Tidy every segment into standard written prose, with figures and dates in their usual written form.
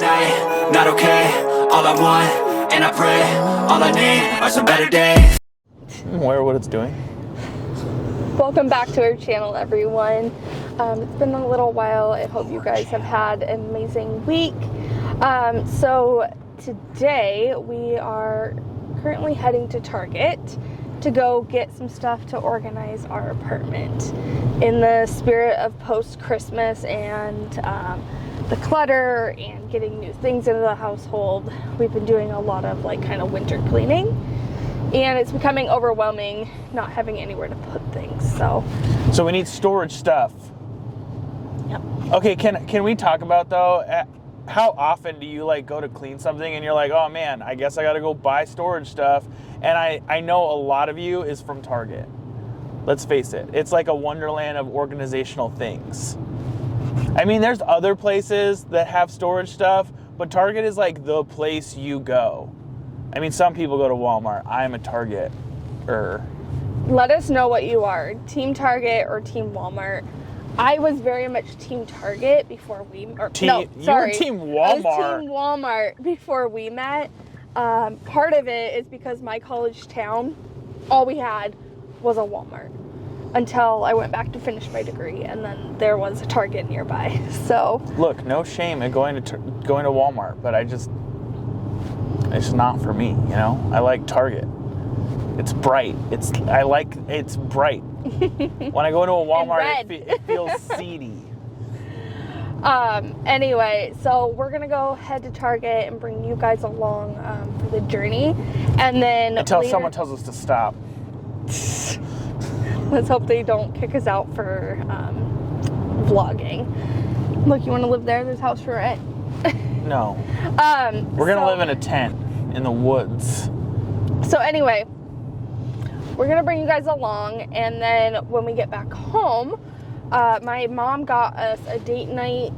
at night, not okay. All I want, and I pray, all I need are some better days. I'm aware of what it's doing. Welcome back to our channel, everyone. It's been a little while. I hope you guys have had an amazing week. So today we are currently heading to Target to go get some stuff to organize our apartment in the spirit of post-Christmas and the clutter and getting new things into the household. We've been doing a lot of like kind of winter cleaning, and it's becoming overwhelming not having anywhere to put things. So we need storage stuff. Yep. Okay, can we talk about though, how often do you like go to clean something and you're like, oh man, I guess I gotta go buy storage stuff? And I know a lot of you is from Target. Let's face it, it's like a wonderland of organizational things. I mean, there's other places that have storage stuff, but Target is like the place you go. I mean, some people go to Walmart. I'm a Target-er. Let us know what you are, Team Target or Team Walmart. I was very much Team Target before we... You were Team Walmart. I was Team Walmart before we met. Part of it is because my college town, all we had was a Walmart until I went back to finish my degree, and then there was a Target nearby. So look, no shame in going to Walmart, but it's not for me, you know? I like Target. It's bright. It's bright. When I go into a Walmart, it feels seedy. Anyway, so we're gonna go head to Target and bring you guys along for the journey, and then until someone tells us to stop. Let's hope they don't kick us out for vlogging. Look, you want to live there? There's a house for rent. No. We're gonna live in a tent in the woods. So anyway, we're gonna bring you guys along, and then when we get back home, my mom got us a date night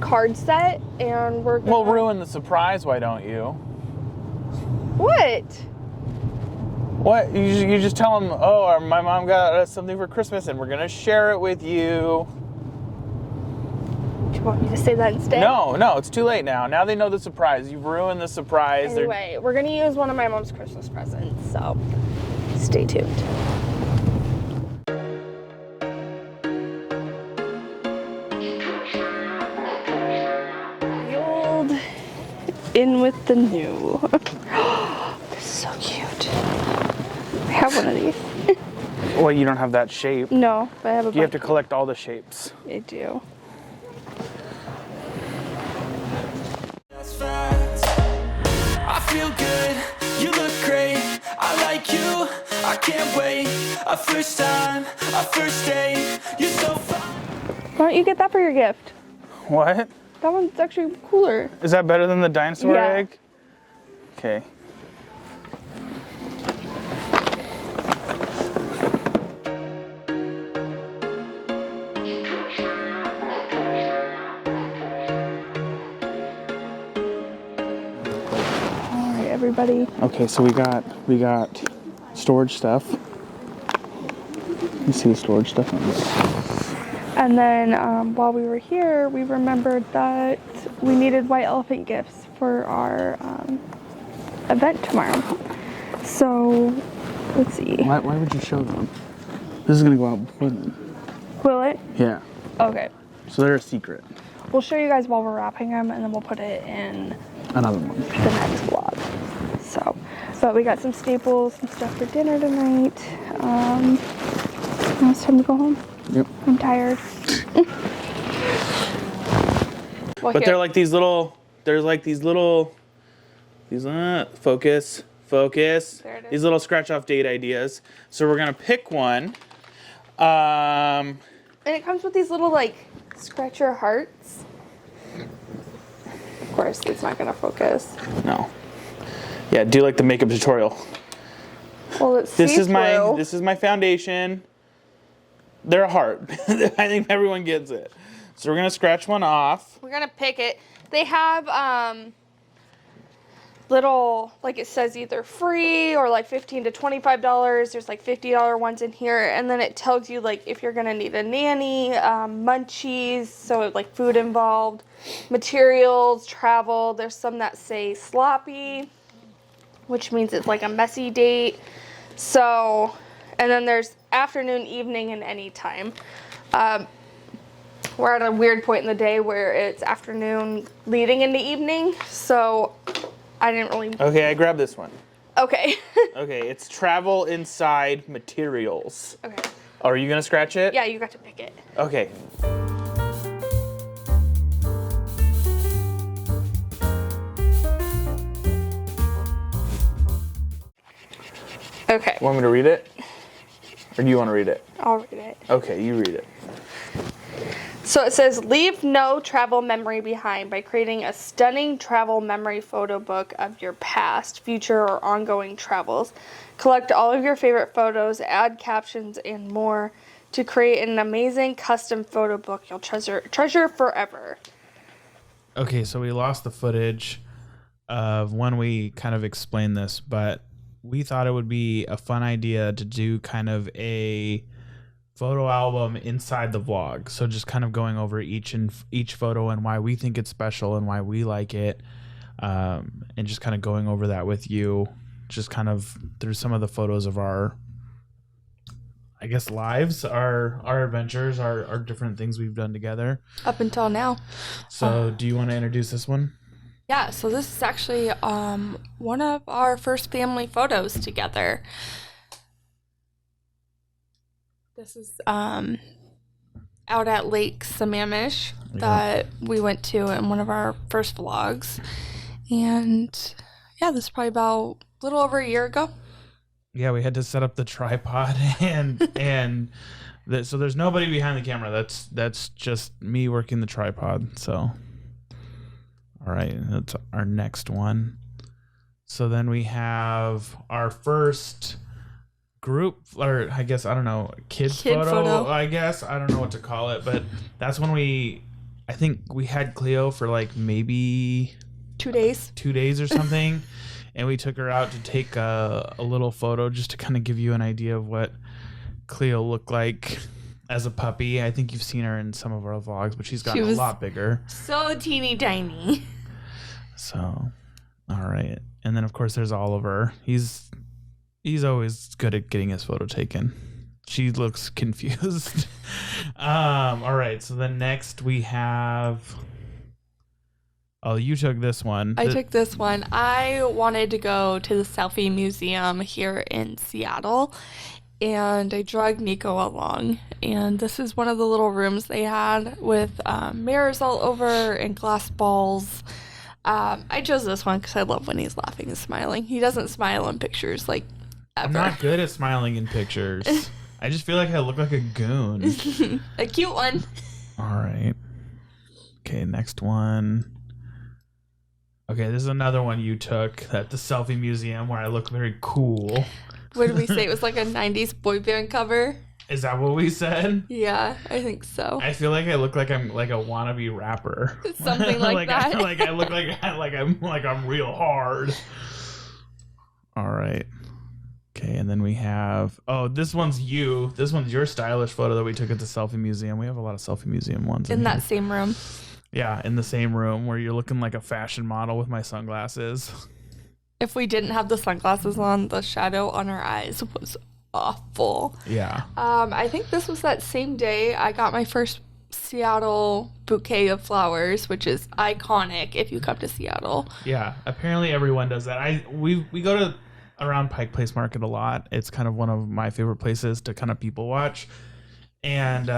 card set, and we're gonna... Well, ruin the surprise, why don't you? What? What? You just tell them, oh, my mom got us something for Christmas, and we're gonna share it with you. Do you want me to say that instead? No, it's too late now. Now they know the surprise. You've ruined the surprise. Anyway, we're gonna use one of my mom's Christmas presents, so stay tuned. The old in with the new. This is so cute. I have one of these. Well, you don't have that shape. No, but I have a bunch. You have to collect all the shapes. I do. I feel good, you look great, I like you, I can't wait. A first time, a first date, you're so fun. Why don't you get that for your gift? What? That one's actually cooler. Is that better than the dinosaur egg? Okay. Everybody. Okay, so we got storage stuff. You see the storage stuff on this. And then while we were here, we remembered that we needed white elephant gifts for our event tomorrow. So let's see. Why would you show them? This is gonna go out before then. Will it? Yeah. Okay. So they're a secret. We'll show you guys while we're wrapping them, and then we'll put it in another one. The next vlog. So, but we got some staples, some stuff for dinner tonight. Now it's time to go home. Yep. I'm tired. Well, but they're like these little. Focus. There it is. These little scratch off date ideas. So we're gonna pick one. And it comes with these little like scratcher hearts. Of course, it's not gonna focus. No. Yeah, do like the makeup tutorial. Well, it's this is my foundation. They're a heart. I think everyone gets it. So we're gonna scratch one off. We're gonna pick it. They have little, like, it says either free or like $15 to $25. There's like $50 ones in here, and then it tells you like if you're gonna need a nanny, munchies, so like food involved, materials, travel. There's some that say sloppy, which means it's like a messy date. So, and then there's afternoon, evening, and anytime. We're at a weird point in the day where it's afternoon leading into evening, so I didn't really... Okay, I grabbed this one. Okay. Okay, it's travel inside materials. Okay. Oh, are you going to scratch it? Yeah, you got to pick it. Okay. Okay. Want me to read it? Or do you want to read it? I'll read it. Okay, you read it. So it says, leave no travel memory behind by creating a stunning travel memory photo book of your past, future, or ongoing travels. Collect all of your favorite photos, add captions, and more to create an amazing custom photo book you'll treasure forever. Okay, so we lost the footage of when we kind of explained this, but we thought it would be a fun idea to do kind of a photo album inside the vlog. So just kind of going over each photo and why we think it's special and why we like it, and just kind of going over that with you, just kind of through some of the photos of our, I guess, lives, our adventures, our different things we've done together Up until now. So do you want to introduce this one? Yeah, so this is actually one of our first family photos together. This is out at Lake Sammamish that we went to in one of our first vlogs. And yeah, this is probably about a little over a year ago. Yeah, we had to set up the tripod and so there's nobody behind the camera. That's just me working the tripod. So all right, that's our next one. So then we have our first group, or I guess, I don't know, kid photo, I guess. I don't know what to call it, but that's when I think we had Cleo for like maybe 2 days. 2 days or something. And we took her out to take a little photo just to kind of give you an idea of what Cleo looked like as a puppy. I think you've seen her in some of our vlogs, but she's gotten a lot bigger. So teeny tiny. So, all right. And then, of course, there's Oliver. He's always good at getting his photo taken. She looks confused. All right. So then next we have... Oh, you took this one. I took this one. I wanted to go to the Selfie Museum here in Seattle, and I dragged Nico along. And this is one of the little rooms they had with mirrors all over and glass balls. I chose this one because I love when he's laughing and smiling. He doesn't smile in pictures like ever. I'm not good at smiling in pictures. I just feel like I look like a goon. A cute one. All right. Okay, next one. Okay, this is another one you took at the Selfie Museum where I look very cool. What did we say? It was like a 90s boy band cover. Is that what we said? Yeah, I think so. I feel like I look like I'm like a wannabe rapper. Something like that. I look like I'm real hard. All right. Okay, and then we have this one's you. This one's your stylish photo that we took at the Selfie Museum. We have a lot of Selfie Museum ones in that same room. Yeah, in the same room where you're looking like a fashion model with my sunglasses. If we didn't have the sunglasses on, the shadow on our eyes was awful. Yeah. I think this was that same day I got my first Seattle bouquet of flowers, which is iconic if you come to Seattle. Yeah, apparently everyone does that. We go to around Pike Place Market a lot. It's kind of one of my favorite places to kind of people watch. And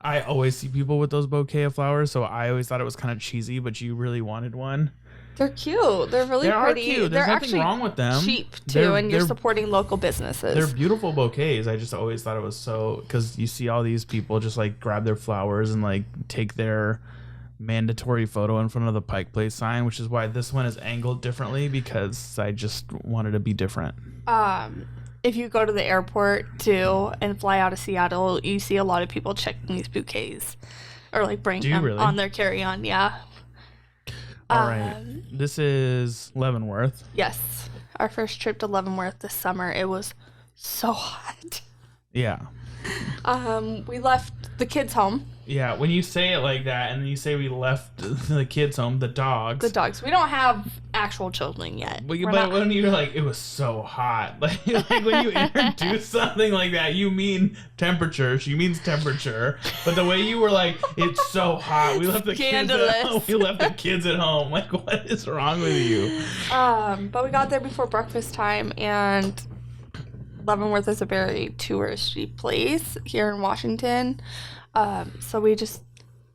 I always see people with those bouquet of flowers, so I always thought it was kind of cheesy, but you really wanted one. They're cute. They're really pretty. Cute. There's nothing wrong with them. Cheap too, and you're supporting local businesses. They're beautiful bouquets. I just always thought it was so, because you see all these people just like grab their flowers and like take their mandatory photo in front of the Pike Place sign, which is why this one is angled differently, because I just wanted to be different. If you go to the airport too and fly out of Seattle, you see a lot of people checking these bouquets or like bringing them on their carry-on. Yeah. All right. This is Leavenworth. Yes. Our first trip to Leavenworth this summer. It was so hot. Yeah. We left the kids home. Yeah, when you say it like that, and then you say we left the kids home, the dogs. The dogs. We don't have actual children yet. But when you're like, it was so hot. Like when you introduce something like that, you mean temperature. She means temperature. But the way you were like, it's so hot. We left the kids at home. We left the kids at home. Like, what is wrong with you? But we got there before breakfast time, and Leavenworth is a very touristy place here in Washington. So we just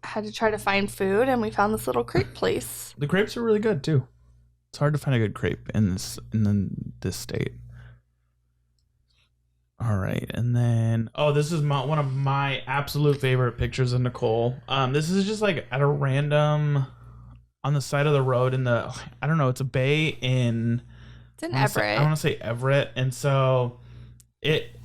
had to try to find food, and we found this little crepe place. The crepes are really good too. It's hard to find a good crepe in this state. All right, and then this is one of my absolute favorite pictures of Nicole. This is just like at a random on the side of the road in the it's a bay in. It's in Everett. I want to say Everett, and so it.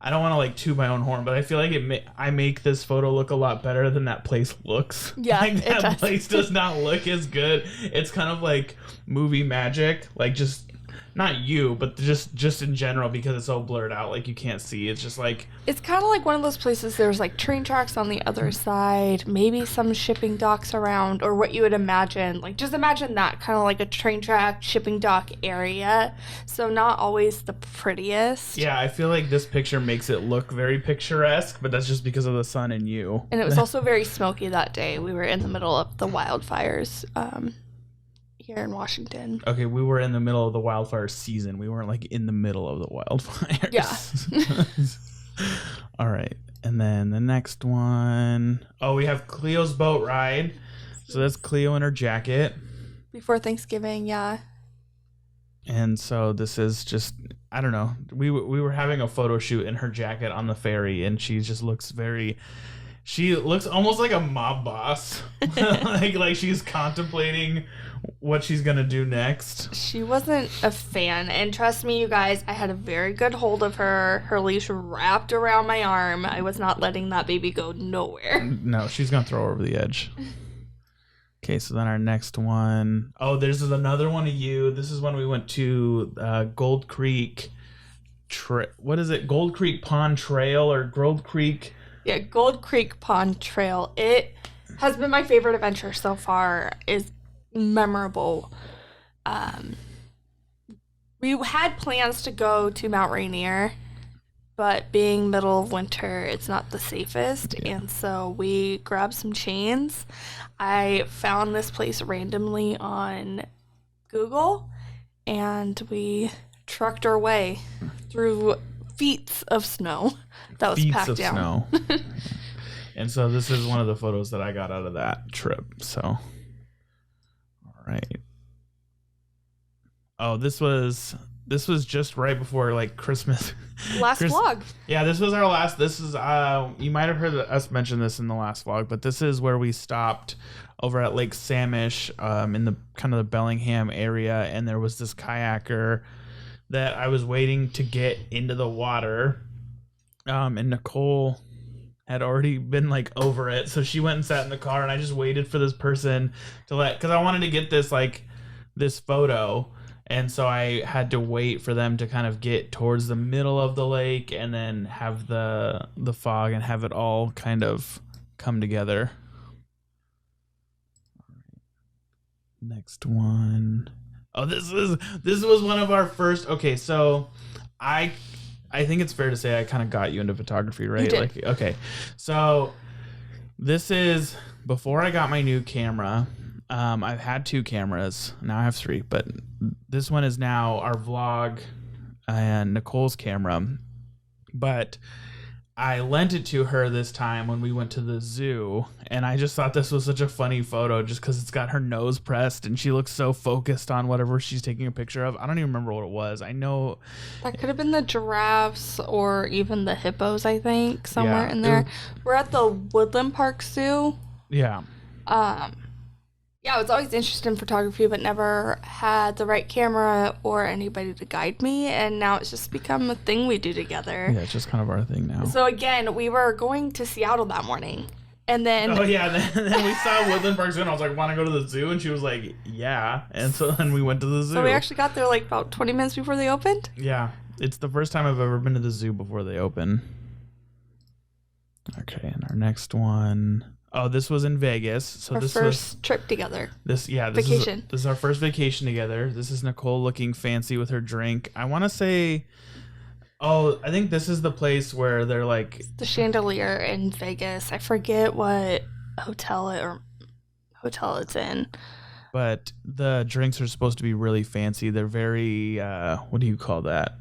I don't want to like toot my own horn, but I feel like I make this photo look a lot better than that place looks. Yeah, like that place does not look as good. It's kind of like movie magic, like just not you, but just in general, because it's so blurred out, like you can't see. It's just like it's kind of like one of those places. There's like train tracks on the other side, maybe some shipping docks around, or what you would imagine. Like just imagine that kind of like a train track, shipping dock area. So not always the prettiest. Yeah, I feel like this picture makes it look very picturesque, but that's just because of the sun and you. And it was also very smoky that day. We were in the middle of the wildfires. Here in Washington. Okay, we were in the middle of the wildfire season. We weren't like in the middle of the wildfires. Yeah. All right. And then the next one. Oh, we have Cleo's boat ride. So that's Cleo in her jacket. Before Thanksgiving, yeah. And so this is just, I don't know. We were having a photo shoot in her jacket on the ferry, and she just looks she looks almost like a mob boss. like she's contemplating what she's gonna do next. She wasn't a fan, and trust me, you guys, I had a very good hold of her. Her leash wrapped around my arm. I was not letting that baby go nowhere. No, she's gonna throw her over the edge. Okay, so then our next one. Oh, there's another one of you. This is when we went to Gold Creek. What is it? Gold Creek Pond Trail or Gold Creek? Yeah, Gold Creek Pond Trail. It has been my favorite adventure so far. Is memorable. We had plans to go to Mount Rainier, but being middle of winter, it's not the safest, and so we grabbed some chains. I found this place randomly on Google, and we trucked our way through feet of snow that was packed down. Snow. And so this is one of the photos that I got out of that trip. So, all right. Oh, this was just right before like Christmas. Last vlog. Yeah, this was our last. This is you might have heard us mention this in the last vlog, but this is where we stopped over at Lake Samish, in the kind of the Bellingham area, and there was this kayaker that I was waiting to get into the water, and Nicole had already been like over it, so she went and sat in the car, and I just waited for this person to because I wanted to get this photo. And so I had to wait for them to kind of get towards the middle of the lake and then have the fog and have it all kind of come together. Next one. Oh, this was one of our first. Okay, so I think it's fair to say I kind of got you into photography, right? You did. Like, okay, so this is before I got my new camera. I've had 2 cameras. Now I have 3, but this one is now our vlog and Nicole's camera. But I lent it to her this time when we went to the zoo, and I just thought this was such a funny photo just because it's got her nose pressed and she looks so focused on whatever she's taking a picture of. I don't even remember what it was. I know that could have been the giraffes or even the hippos, I think, somewhere in there. We're at the Woodland Park Zoo. Yeah. Yeah, I was always interested in photography, but never had the right camera or anybody to guide me, and now it's just become a thing we do together. Yeah, it's just kind of our thing now. So again, we were going to Seattle that morning, And then Oh yeah, then we saw Woodland Park Zoo, and I was like, "Want to go to the zoo?" And she was like, "Yeah." And so then we went to the zoo. So we actually got there like about 20 minutes before they opened. Yeah, it's the first time I've ever been to the zoo before they open. Okay, and our next one. Oh, this was in Vegas. So Our this first trip together. Vacation. This is our first vacation together. This is Nicole looking fancy with her drink. I want to say. Oh, I think this is the place where they're like The Chandelier in Vegas. I forget what hotel it's in. But the drinks are supposed to be really fancy. They're very what do you call that?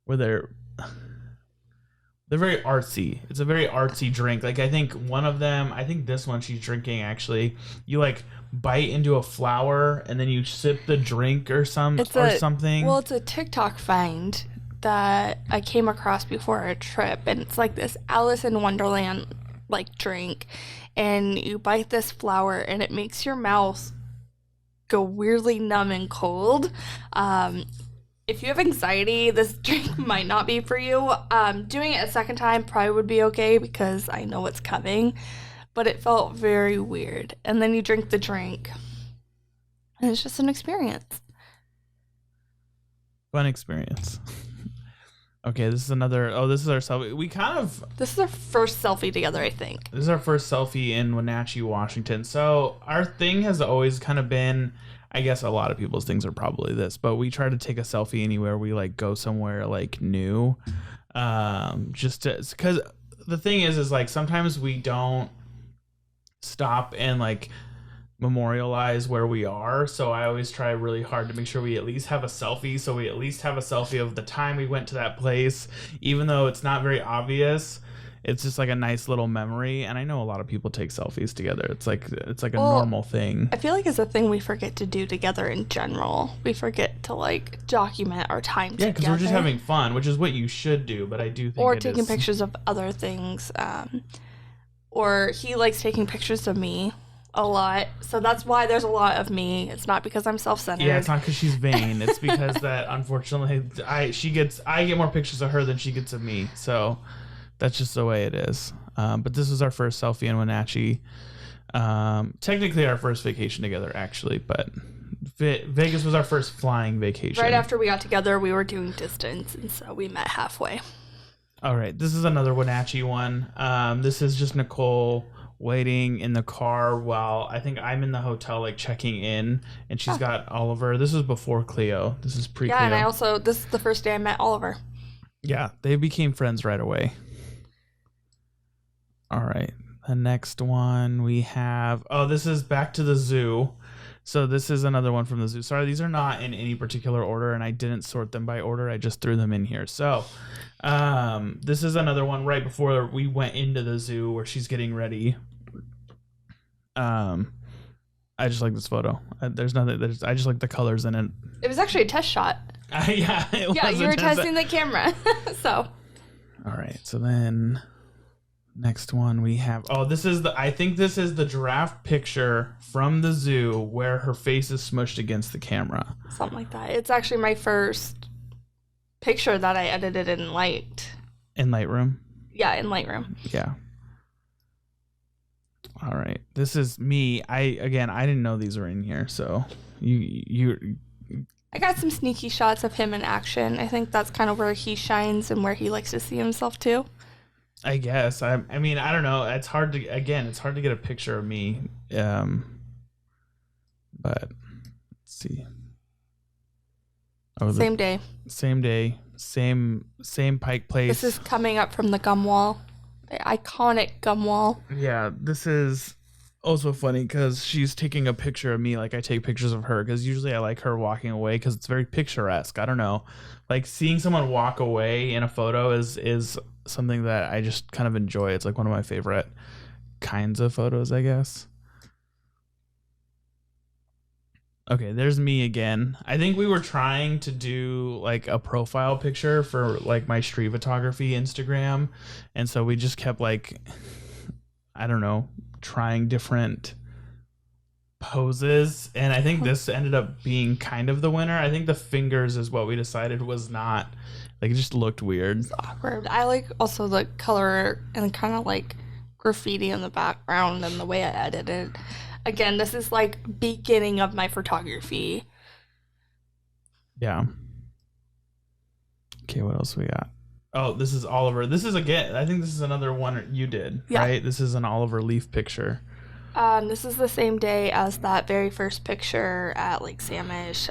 Where they're very artsy. It's a very artsy drink. Like I think this one she's drinking actually. You like bite into a flower and then you sip the drink or something. Well, it's a TikTok find that I came across before a trip, and it's like this Alice in Wonderland like drink, and you bite this flower and it makes your mouth go weirdly numb and cold. If you have anxiety, this drink might not be for you. Doing it a second time probably would be okay because I know what's coming, but it felt very weird. And then you drink the drink and it's just an experience. Fun experience. Okay, this is another. Oh, this is our selfie. This is our first selfie together, I think. This is our first selfie in Wenatchee, Washington. So our thing has always kind of been, I guess a lot of people's things are probably this, but we try to take a selfie anywhere we like go somewhere like new. Just because the thing is like sometimes we don't stop and like memorialize where we are, so I always try really hard to make sure we at least have a selfie, so we at least have a selfie of the time we went to that place, even though it's not very obvious. It's just like a nice little memory, and I know a lot of people take selfies together. It's like a normal thing. I feel like it's a thing we forget to do together in general. We forget to like document our time together. Yeah, because we're just having fun, which is what you should do, but I do think or taking pictures of other things. Or he likes taking pictures of me a lot, so that's why there's a lot of me. It's not because I'm self-centered. Yeah, it's not because she's vain. It's because that unfortunately I get more pictures of her than she gets of me. So that's just the way it is. But this was our first selfie in Wenatchee. Technically our first vacation together, actually, but Vegas was our first flying vacation. Right after we got together, we were doing distance, and so we met halfway. All right, this is another Wenatchee one. This is just Nicole waiting in the car while I think I'm in the hotel like checking in, and she's got Oliver. This is before Cleo. This is pre-Cleo. Yeah, and this is the first day I met Oliver. Yeah, they became friends right away. All right, the next one we have, this is back to the zoo. So this is another one from the zoo. Sorry, these are not in any particular order, and I didn't sort them by order. I just threw them in here. So this is another one right before we went into the zoo where she's getting ready. I just like this photo. There's nothing. I just like the colors in it. It was actually a test shot. Yeah, you were testing the camera. So. All right. So then, next one we have. Oh, I think this is the giraffe picture from the zoo where her face is smushed against the camera. Something like that. It's actually my first picture that I edited in Light. In Lightroom? Yeah, in Lightroom. Yeah. All right. This is me. I didn't know these were in here, so I got some sneaky shots of him in action. I think that's kind of where he shines and where he likes to see himself too. I guess. I mean, I don't know. It's hard to get a picture of me. But let's see. Oh, Same day, same Pike Place. This is coming up from the gum wall. The iconic gum wall. Yeah, this is also funny because she's taking a picture of me like I take pictures of her, because usually I like her walking away because it's very picturesque. I don't know. Like seeing someone walk away in a photo is something that I just kind of enjoy. It's like one of my favorite kinds of photos, I guess. Okay, there's me again. I think we were trying to do like a profile picture for like my street photography Instagram, and so we just kept like, I don't know, trying different poses, and I think this ended up being kind of the winner. I think the fingers is what we decided was not, like, it just looked weird. It's awkward. I like also the color and kind of like graffiti in the background and the way I edited. Again, this is like beginning of my photography. Yeah. Okay, what else we got? Oh, this is Oliver. This is again, I think this is another one you did, right? This is an Oliver Leaf picture. This is the same day as that very first picture at Lake Samish.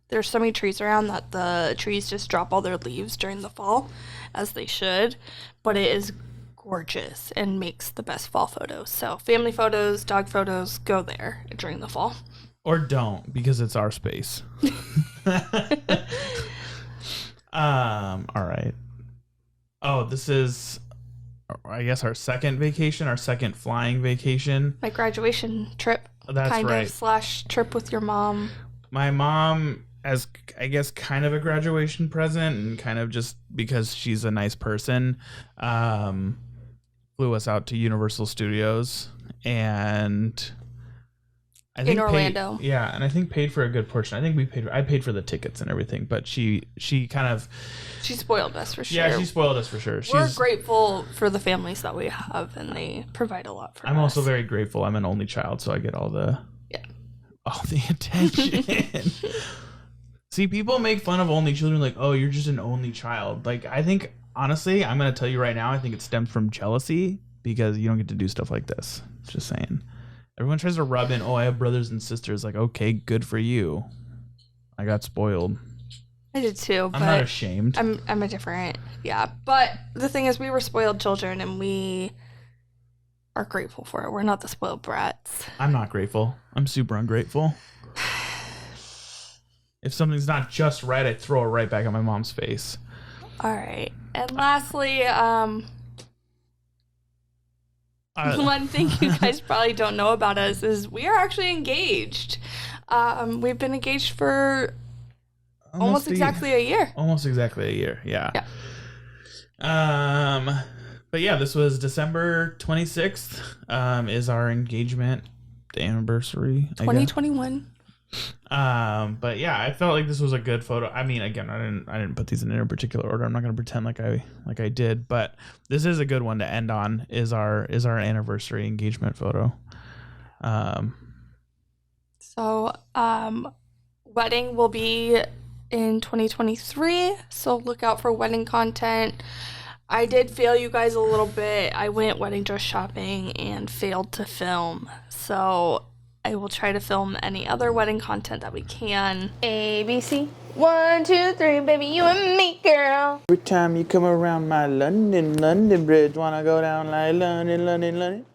There's so many trees around that the trees just drop all their leaves during the fall, as they should. But it is gorgeous and makes the best fall photos. So family photos, dog photos, go there during the fall. Or don't, because it's our space. All right. Oh, this is, I guess, our second vacation, our second flying vacation. My graduation trip. That's kind right. of / trip with your mom. My mom, as I guess kind of a graduation present and kind of just because she's a nice person, flew us out to Universal Studios and I think in Orlando. And I think paid for a good portion. I think I paid for the tickets and everything, but she kind of she spoiled us for sure. Yeah, she spoiled us for sure. We're grateful for the families that we have, and they provide a lot for us. I'm also very grateful. I'm an only child, so I get all the attention. See, people make fun of only children, like, oh, you're just an only child. Like, I think, honestly, I'm going to tell you right now, I think it stems from jealousy because you don't get to do stuff like this. Just saying. Everyone tries to rub in, oh, I have brothers and sisters. Like, okay, good for you. I got spoiled. I did too, but I'm not ashamed. I'm a different, But the thing is, we were spoiled children, and we are grateful for it. We're not the spoiled brats. I'm not grateful. I'm super ungrateful. If something's not just right, I throw it right back at my mom's face. All right. And lastly, one thing you guys probably don't know about us is we are actually engaged. We've been engaged for almost exactly a year. Almost exactly a year, yeah. But yeah, this was December 26th. Is our engagement anniversary? 2021. But yeah, I felt like this was a good photo. I mean, again, I didn't put these in any particular order. I'm not going to pretend like I did, but this is a good one to end on. Is our anniversary engagement photo. So, wedding will be in 2023. So look out for wedding content. I did fail you guys a little bit. I went wedding dress shopping and failed to film. So I will try to film any other wedding content that we can. ABC. 1, 2, 3, baby, you and me, girl. Every time you come around my London Bridge, wanna go down like London.